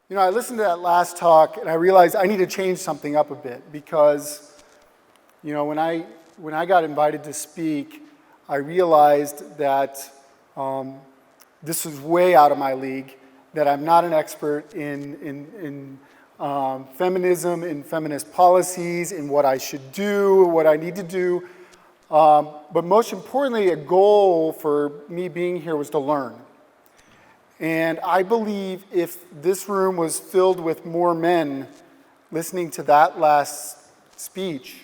You know, I listened to that last talk and I realized I need to change something up a bit because, you know, when I got invited to speak, I realized that this is way out of my league, that I'm not an expert in feminism, in feminist policies, in what I should do, what I need to do. But most importantly, a goal for me being here was to learn. And I believe if this room was filled with more men listening to that last speech,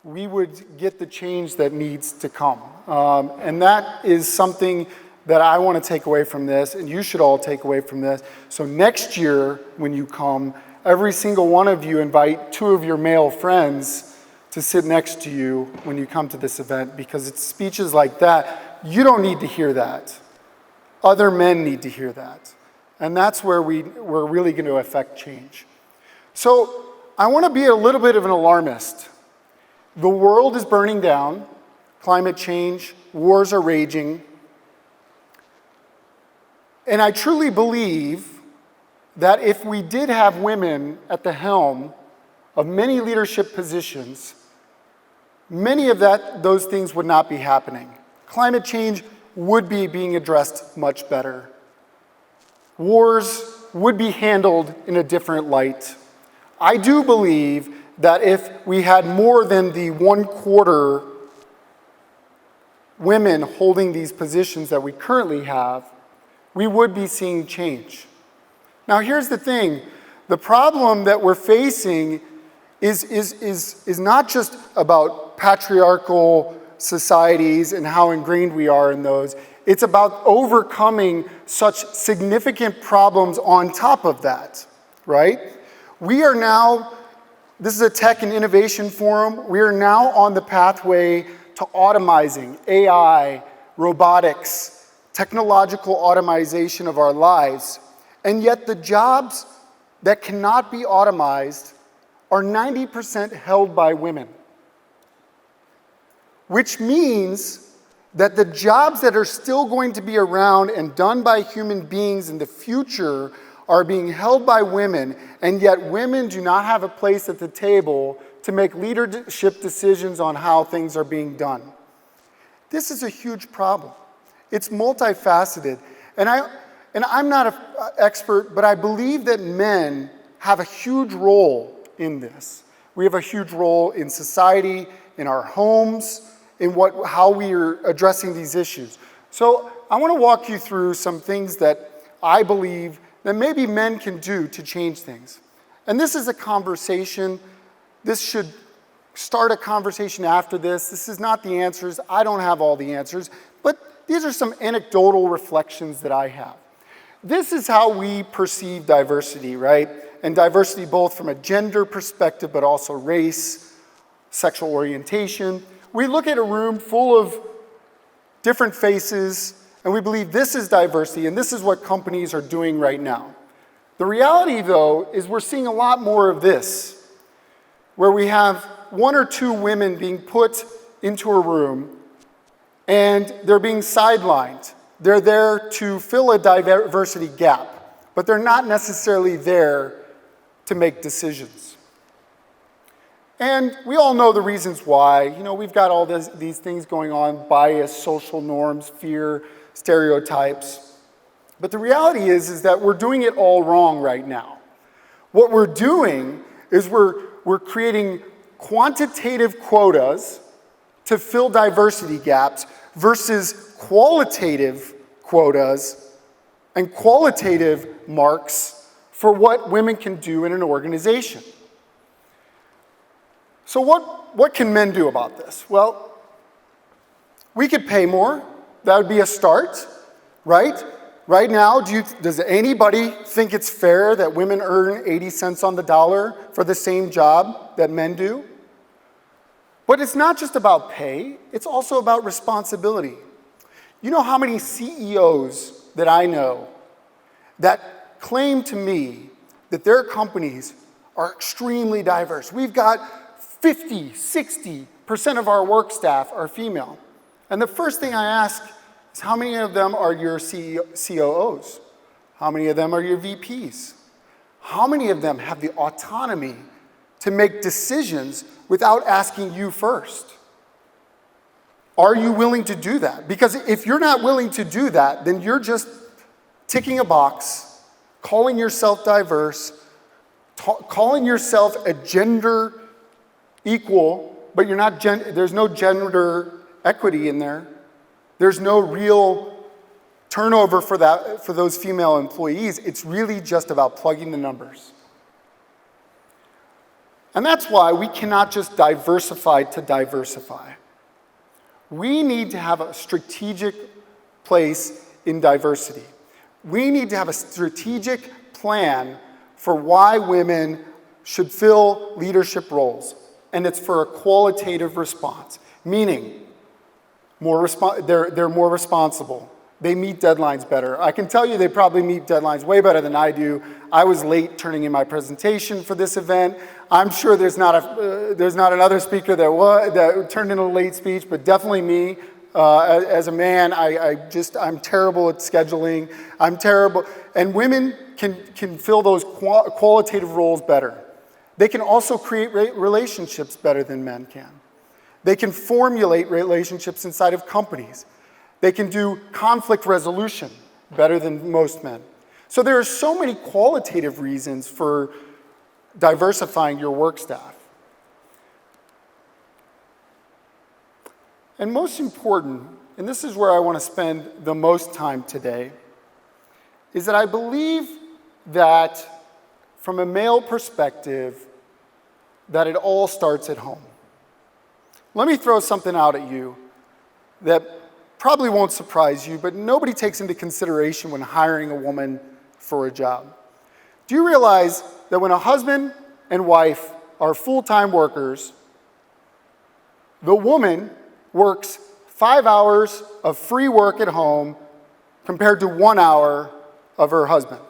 we would get the change that needs to come. And that is something that I want to take away from this, and you should all take away from this. So next year, when you come, every single one of you invite 2 of your male friends to sit next to you when you come to this event, because it's speeches like that. You don't need to hear that. Other men need to hear that. And that's where we're really going to affect change. So I want to be a little bit of an alarmist. The world is burning down, climate change, wars are raging. And I truly believe that if we did have women at the helm of many leadership positions, many of those things would not be happening. Climate change would be being addressed much better. Wars would be handled in a different light. I do believe that if we had more than the 1/4 women holding these positions that we currently have, we would be seeing change. Now here's the thing, the problem that we're facing is not just about patriarchal societies and how ingrained we are in those. It's about overcoming such significant problems on top of that, right? We are now, this is a tech and innovation forum, we are now on the pathway to automizing AI, robotics, technological automation of our lives, and yet the jobs that cannot be automized are 90% held by women. Which means that the jobs that are still going to be around and done by human beings in the future are being held by women, and yet women do not have a place at the table to make leadership decisions on how things are being done. This is a huge problem. It's multifaceted, and I'm not an expert, but I believe that men have a huge role in this. We have a huge role in society, in our homes, in how we are addressing these issues. So I want to walk you through some things that I believe that maybe men can do to change things. And this is a conversation. This should start a conversation after this. This is not the answers. I don't have all the answers, but these are some anecdotal reflections that I have. This is how we perceive diversity, right? And diversity both from a gender perspective, but also race, sexual orientation. We look at a room full of different faces, and we believe this is diversity, and this is what companies are doing right now. The reality, though, is we're seeing a lot more of this, where we have 1 or 2 women being put into a room, and they're being sidelined. They're there to fill a diversity gap, but they're not necessarily there to make decisions. And we all know the reasons why. You know, we've got all these things going on, bias, social norms, fear, stereotypes. But the reality is that we're doing it all wrong right now. What we're doing is we're creating quantitative quotas to fill diversity gaps versus qualitative quotas and qualitative marks for what women can do in an organization. So what can men do about this? Well, we could pay more. That would be a start, right? Right now, does anybody think it's fair that women earn 80 cents on the dollar for the same job that men do? But it's not just about pay, it's also about responsibility. You know how many CEOs that I know that claim to me that their companies are extremely diverse? We've got 50, 60% of our work staff are female. And the first thing I ask is how many of them are your COOs? How many of them are your VPs? how many of them have the autonomy to make decisions without asking you first? Are you willing to do that? Because if you're not willing to do that, then you're just ticking a box, calling yourself diverse, calling yourself a gender equal, but you're not there's no gender equity in there. There's no real turnover for those female employees. It's really just about plugging the numbers. And that's why we cannot just diversify to diversify. We need to have a strategic place in diversity. We need to have a strategic plan for why women should fill leadership roles. And it's for a qualitative response, meaning they're more responsible. They meet deadlines better. I can tell you they probably meet deadlines way better than I do. I was late turning in my presentation for this event. I'm sure there's not another speaker that turned in a late speech, but definitely me. As a man, I'm terrible at scheduling. I'm terrible. And women can fill those qualitative roles better. They can also create relationships better than men can. They can formulate relationships inside of companies. They can do conflict resolution better than most men. So there are so many qualitative reasons for diversifying your work staff. And most important, and this is where I want to spend the most time today, is that I believe that from a male perspective, that it all starts at home. Let me throw something out at you that probably won't surprise you, but nobody takes into consideration when hiring a woman for a job. Do you realize that when a husband and wife are full-time workers, the woman works 5 hours of free work at home compared to 1 hour of her husband?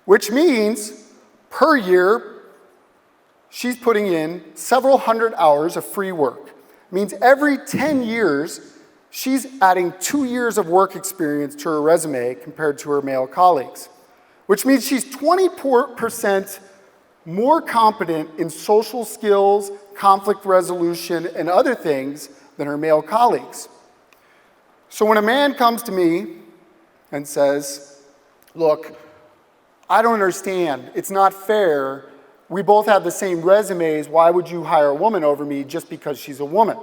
Which means per year, she's putting in several hundred hours of free work. It means every 10 years, she's adding 2 years of work experience to her resume compared to her male colleagues, which means she's 20% more competent in social skills, conflict resolution, and other things than her male colleagues. So when a man comes to me and says, look, I don't understand, it's not fair, we both have the same resumes, why would you hire a woman over me just because she's a woman?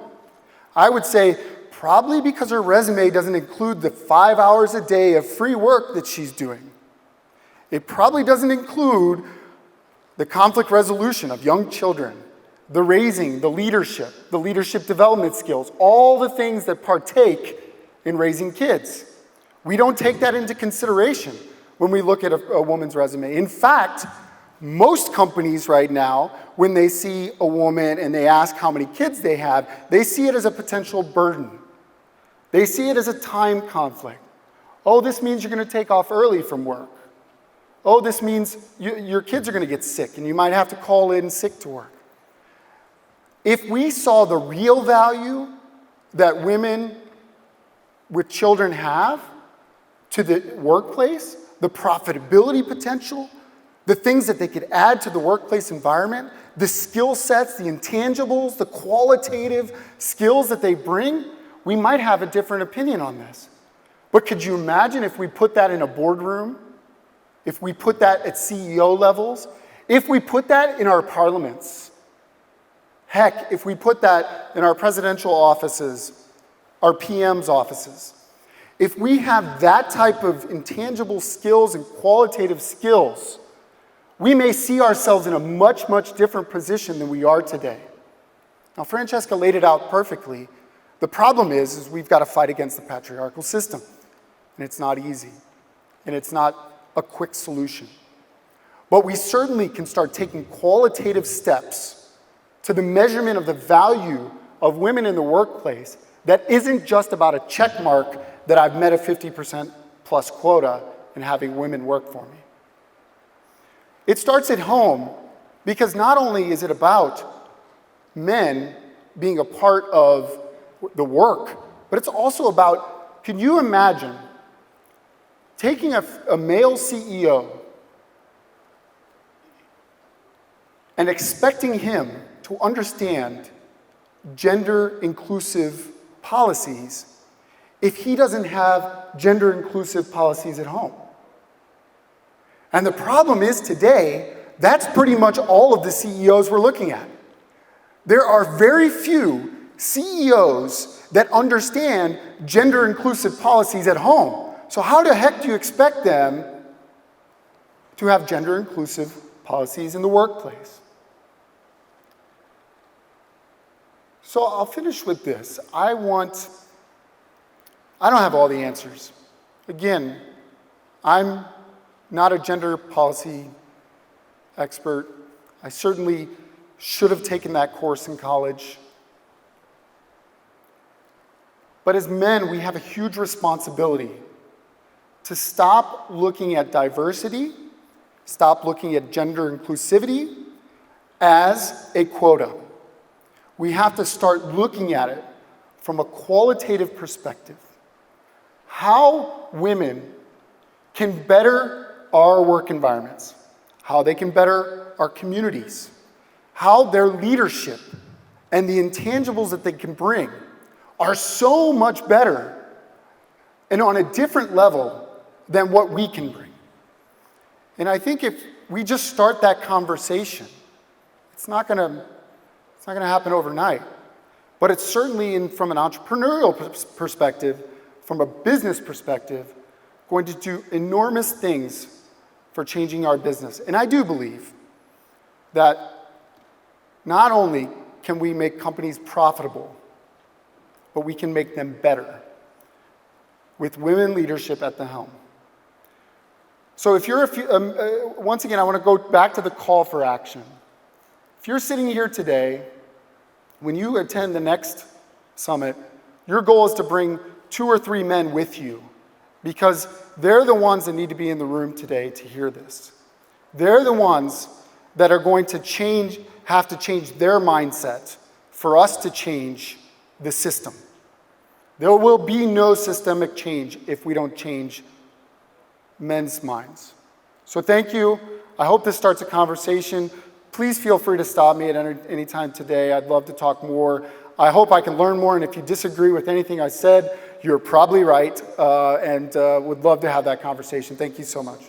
I would say, probably because her resume doesn't include the 5 hours a day of free work that she's doing. It probably doesn't include the conflict resolution of young children, the raising, the leadership development skills, all the things that partake in raising kids. We don't take that into consideration when we look at a woman's resume. In fact, most companies right now, when they see a woman and they ask how many kids they have, they see it as a potential burden. They see it as a time conflict. Oh, this means you're going to take off early from work. Oh, this means your kids are going to get sick and you might have to call in sick to work. If we saw the real value that women with children have to the workplace, the profitability potential, the things that they could add to the workplace environment, the skill sets, the intangibles, the qualitative skills that they bring, we might have a different opinion on this. But could you imagine if we put that in a boardroom? If we put that at CEO levels? If we put that in our parliaments? Heck, if we put that in our presidential offices, our PM's offices? If we have that type of intangible skills and qualitative skills, we may see ourselves in a much, much different position than we are today. Now, Francesca laid it out perfectly. The problem is we've got to fight against the patriarchal system. And it's not easy. And it's not a quick solution. But we certainly can start taking qualitative steps to the measurement of the value of women in the workplace that isn't just about a check mark that I've met a 50% plus quota in having women work for me. It starts at home because not only is it about men being a part of the work, but it's also about, can you imagine taking a male CEO and expecting him to understand gender-inclusive policies if he doesn't have gender-inclusive policies at home. And the problem is today, that's pretty much all of the CEOs we're looking at. There are very few CEOs that understand gender-inclusive policies at home. So how the heck do you expect them to have gender-inclusive policies in the workplace? So I'll finish with this. I don't have all the answers. Again, I'm not a gender policy expert. I certainly should have taken that course in college. But as men, we have a huge responsibility to stop looking at diversity, stop looking at gender inclusivity as a quota. We have to start looking at it from a qualitative perspective. How women can better our work environments, how they can better our communities, how their leadership and the intangibles that they can bring are so much better and on a different level than what we can bring. And I think if we just start that conversation, it's not gonna happen overnight, but it's certainly from an entrepreneurial perspective, from a business perspective, going to do enormous things for changing our business. And I do believe that not only can we make companies profitable, but we can make them better with women leadership at the helm. So if you're, once again, I want to go back to the call for action. If you're sitting here today, when you attend the next summit, your goal is to bring 2 or 3 men with you, because they're the ones that need to be in the room today to hear this. They're the ones that are going to have to change their mindset for us to change the system. There will be no systemic change if we don't change men's minds. So thank you. I hope this starts a conversation. Please feel free to stop me at any time today. I'd love to talk more. I hope I can learn more, and if you disagree with anything I said, you're probably right, and would love to have that conversation. Thank you so much.